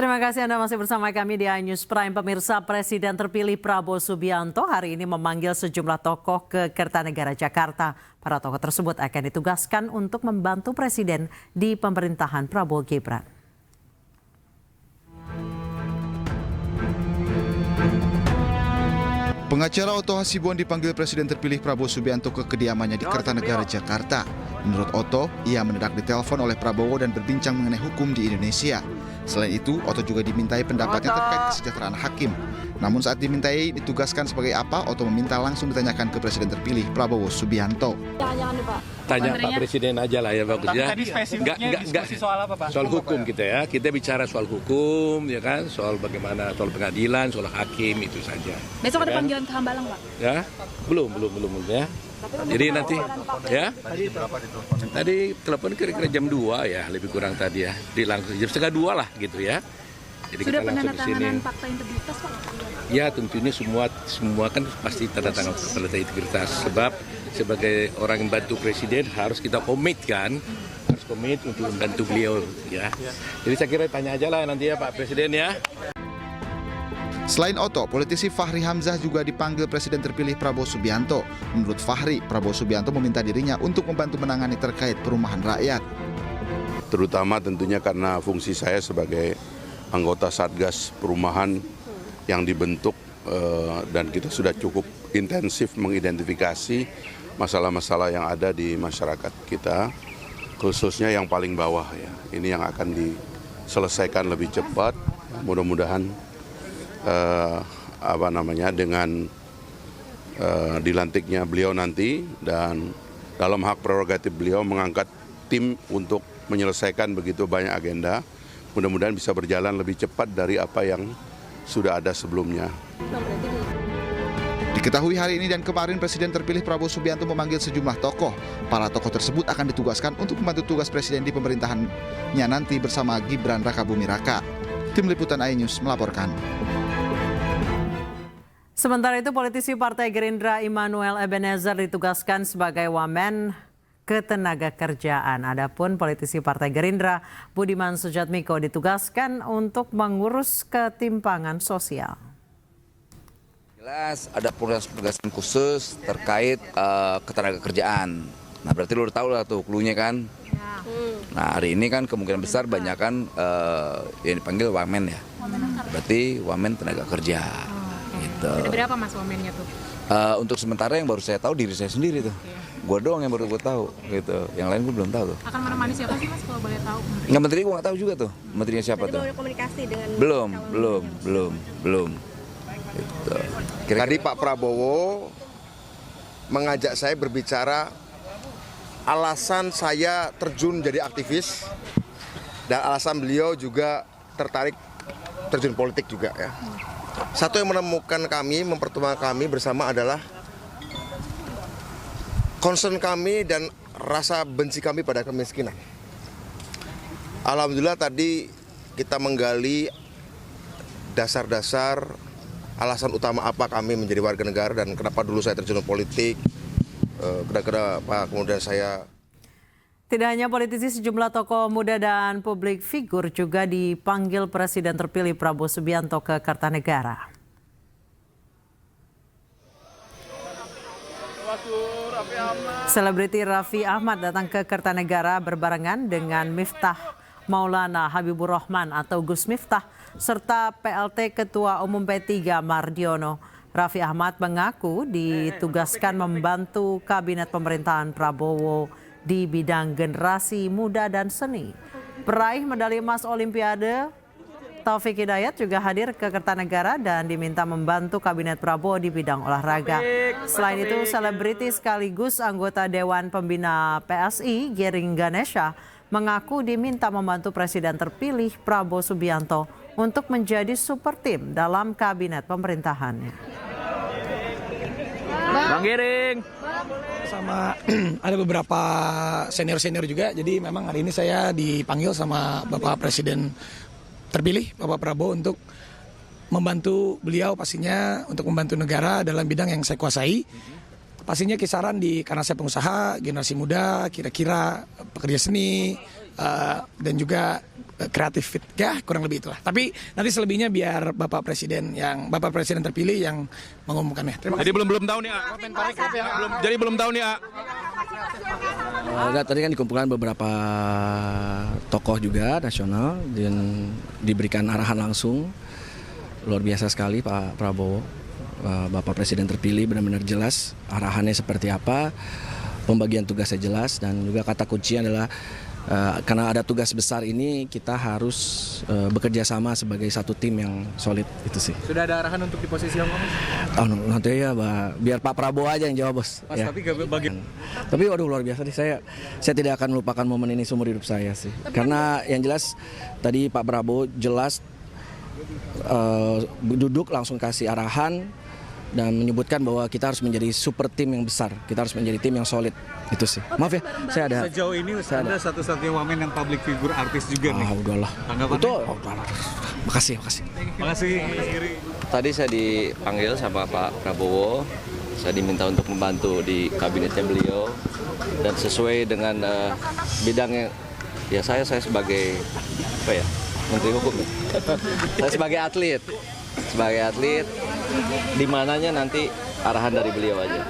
Terima kasih Anda masih bersama kami di iNews Prime. Pemirsa, Presiden terpilih Prabowo Subianto hari ini memanggil sejumlah tokoh ke Kertanegara Jakarta. Para tokoh tersebut akan ditugaskan untuk membantu Presiden di pemerintahan Prabowo Gibran. Pengacara Otto Hasibuan dipanggil Presiden terpilih Prabowo Subianto ke kediamannya di Kertanegara, Jakarta. Menurut Otto, ia mendadak ditelepon oleh Prabowo dan berbincang mengenai hukum di Indonesia. Selain itu, Otto juga dimintai pendapatnya terkait kesejahteraan hakim. Namun saat dimintai ditugaskan sebagai apa, Otto meminta langsung ditanyakan ke Presiden terpilih Prabowo Subianto. Tanya Pak Presiden aja lah ya bagusnya. Tadi spesifiknya diskusi soal apa Pak? Soal hukum kita ya. Kita bicara soal hukum ya kan, soal bagaimana soal pengadilan, soal hakim itu saja. Besok ada ya panggilan ke Hambalang Pak? Ya, belum ya. Jadi nanti ya. Tadi telepon kira-kira jam 2 ya, lebih kurang tadi ya. Di langsung jam 1:30 lah gitu ya. Jadi sudah kita langsung ke sini. penandatanganan fakta integritas Pak? Ya tentunya semua kan pasti tanda tangan fakta integritas, sebab sebagai orang yang bantu presiden harus kita komit untuk membantu beliau ya. Jadi saya kira tanya aja lah nanti ya Pak Presiden ya. Selain Otto, politisi Fahri Hamzah juga dipanggil Presiden terpilih Prabowo Subianto. Menurut Fahri, Prabowo Subianto meminta dirinya untuk membantu menangani terkait perumahan rakyat. Terutama tentunya karena fungsi saya sebagai anggota Satgas Perumahan yang dibentuk dan kita sudah cukup intensif mengidentifikasi masalah-masalah yang ada di masyarakat kita, khususnya yang paling bawah ya. Ini yang akan diselesaikan lebih cepat, mudah-mudahan dengan dilantiknya beliau nanti dan dalam hak prerogatif beliau mengangkat tim untuk menyelesaikan begitu banyak agenda, mudah-mudahan bisa berjalan lebih cepat dari apa yang sudah ada sebelumnya. Diketahui hari ini dan kemarin Presiden terpilih Prabowo Subianto memanggil sejumlah tokoh. Para tokoh tersebut akan ditugaskan untuk membantu tugas Presiden di pemerintahannya nanti bersama Gibran Rakabuming Raka. Tim Liputan iNews melaporkan. Sementara itu, politisi Partai Gerindra Immanuel Ebenezer ditugaskan sebagai Wamen Ketenagakerjaan. Adapun politisi Partai Gerindra Budiman Sujatmiko ditugaskan untuk mengurus ketimpangan sosial. Jelas ada penugasan khusus terkait ketenagakerjaan. Nah berarti lu udah tahu lah tuh cluenya kan. Nah hari ini kan kemungkinan besar banyak kan yang dipanggil Wamen ya. Berarti Wamen tenaga kerja. Gitu. Ada berapa Mas Wamennya tuh? Untuk sementara yang baru saya tahu diri saya sendiri tuh. Gue doang yang baru gue tahu gitu. Yang lain gue belum tahu tuh. Akan menemani siapa sih Mas kalau boleh tahu? Nggak, menteri gue nggak tahu juga tuh. Menterinya siapa tuh? Komunikasi dengan Belum. Gitu. Tadi Pak Prabowo mengajak saya berbicara alasan saya terjun jadi aktivis dan alasan beliau juga tertarik terjun politik juga ya. Satu yang menemukan kami, mempertemukan kami bersama adalah concern kami dan rasa benci kami pada kemiskinan. Alhamdulillah tadi kita menggali dasar-dasar alasan utama apa kami menjadi warga negara dan kenapa dulu saya terjun politik, kenapa kemudian saya... Tidak hanya politisi, sejumlah tokoh muda dan publik figur juga dipanggil Presiden terpilih Prabowo Subianto ke Kertanegara. Selebriti Raffi Ahmad datang ke Kertanegara berbarengan dengan Miftah Maulana Habibur Rahman atau Gus Miftah serta PLT Ketua Umum P3 Mardiono. Raffi Ahmad mengaku ditugaskan membantu kabinet pemerintahan Prabowo di bidang generasi muda dan seni. Peraih medali emas Olimpiade Taufik Hidayat juga hadir ke Kertanegara dan diminta membantu kabinet Prabowo di bidang olahraga. Selain itu, selebriti sekaligus anggota Dewan Pembina PSI Giring Ganesha mengaku diminta membantu Presiden terpilih Prabowo Subianto untuk menjadi super tim dalam kabinet pemerintahannya. Bang Giring. Sama ada beberapa senior-senior juga, jadi memang hari ini saya dipanggil sama Bapak Presiden terpilih, Bapak Prabowo, untuk membantu beliau pastinya untuk membantu negara dalam bidang yang saya kuasai. Pastinya kisaran karena saya pengusaha, generasi muda, kira-kira pekerja seni, dan juga kreatif fit, ya kurang lebih itulah. Tapi nanti selebihnya biar Bapak Presiden terpilih yang mengumumkannya. Terima kasih. Jadi belum tahu nih, A. Jadi belum tahu nih, A. Tadi kan dikumpulkan beberapa tokoh juga nasional dan diberikan arahan langsung. Luar biasa sekali Pak Prabowo, Bapak Presiden terpilih benar-benar jelas arahannya seperti apa, pembagian tugasnya jelas, dan juga kata kuncinya adalah karena ada tugas besar ini kita harus bekerja sama sebagai satu tim yang solid, itu sih. Sudah ada arahan untuk di posisi apa, Mas? Nanti ya biar Pak Prabowo aja yang jawab, Bos. Mas, Ya. Tapi waduh luar biasa nih, saya tidak akan melupakan momen ini seumur hidup saya sih. Karena yang jelas tadi Pak Prabowo jelas duduk langsung kasih arahan dan menyebutkan bahwa kita harus menjadi super tim yang besar, kita harus menjadi tim yang solid, itu sih. Maaf ya, saya ada. Sejauh ini Anda satu-satunya wamen yang public figure artis juga nih. Udahlah. Tanggapannya? Itu, makasih. Makasih, Mas Giri. Tadi saya dipanggil sama Pak Prabowo, saya diminta untuk membantu di kabinetnya beliau, dan sesuai dengan bidangnya, ya saya sebagai apa ya, Menteri Hukum ya. Saya sebagai atlet, di mananya nanti arahan dari beliau aja.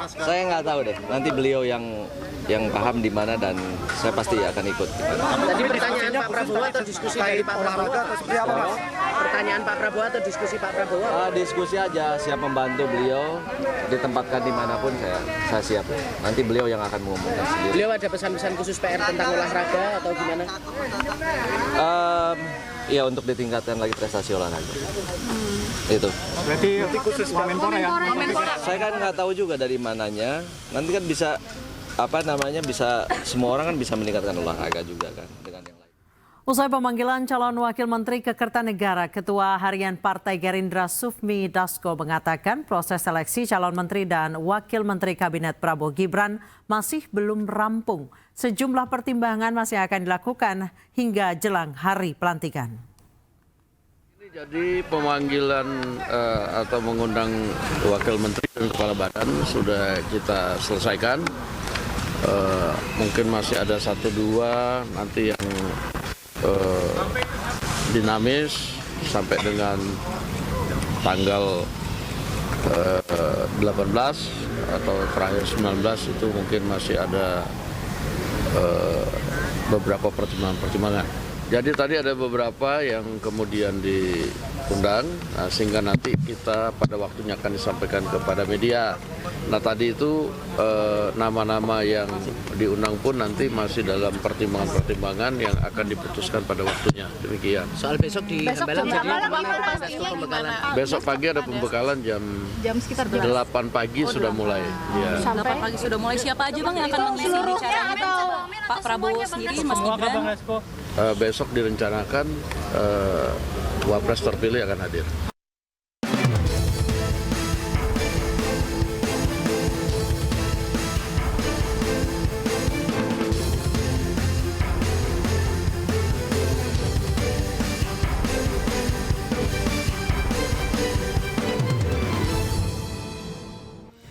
Saya nggak tahu deh, nanti beliau yang paham di mana, dan saya pasti akan ikut. Tadi pertanyaan Pak Prabowo atau diskusi dari Pak Prabowo? Pertanyaan Pak Prabowo atau diskusi Pak Prabowo? Diskusi aja, siap membantu beliau, ditempatkan dimanapun saya siap. Nanti beliau yang akan mengumumkan sendiri. Beliau ada pesan-pesan khusus PR tentang olahraga atau gimana? Ya untuk ditingkatkan lagi prestasi olahraga. Itu. Berarti khusus Wamenpora ya? Saya kan nggak tahu juga dari mananya. Nanti kan bisa semua orang kan bisa meningkatkan olahraga juga kan dengan yang lain. Usai pemanggilan calon wakil menteri ke Kertanegara, Ketua Harian Partai Gerindra Sufmi Dasko mengatakan proses seleksi calon menteri dan wakil menteri Kabinet Prabowo Gibran masih belum rampung. Sejumlah pertimbangan masih akan dilakukan hingga jelang hari pelantikan. Jadi pemanggilan atau mengundang wakil menteri dan kepala badan sudah kita selesaikan. Mungkin masih ada 1-2 nanti yang dinamis sampai dengan tanggal 18 atau terakhir 19 itu mungkin masih ada beberapa pertimbangan. Jadi tadi ada beberapa yang kemudian diundang, sehingga nanti kita pada waktunya akan disampaikan kepada media. Nah tadi itu nama-nama yang diundang pun nanti masih dalam pertimbangan-pertimbangan yang akan diputuskan pada waktunya. Demikian. Soal besok di Hambalang jadi pembekalan. Besok pagi ada pembekalan jam sekitar 8 pagi sudah mulai. Ya. 8 pagi sudah mulai. Siapa aja Bang yang akan mengisi bicaranya? Pak Prabowo sendiri, Mas Gibran? Besok direncanakan Wapres terpilih akan hadir.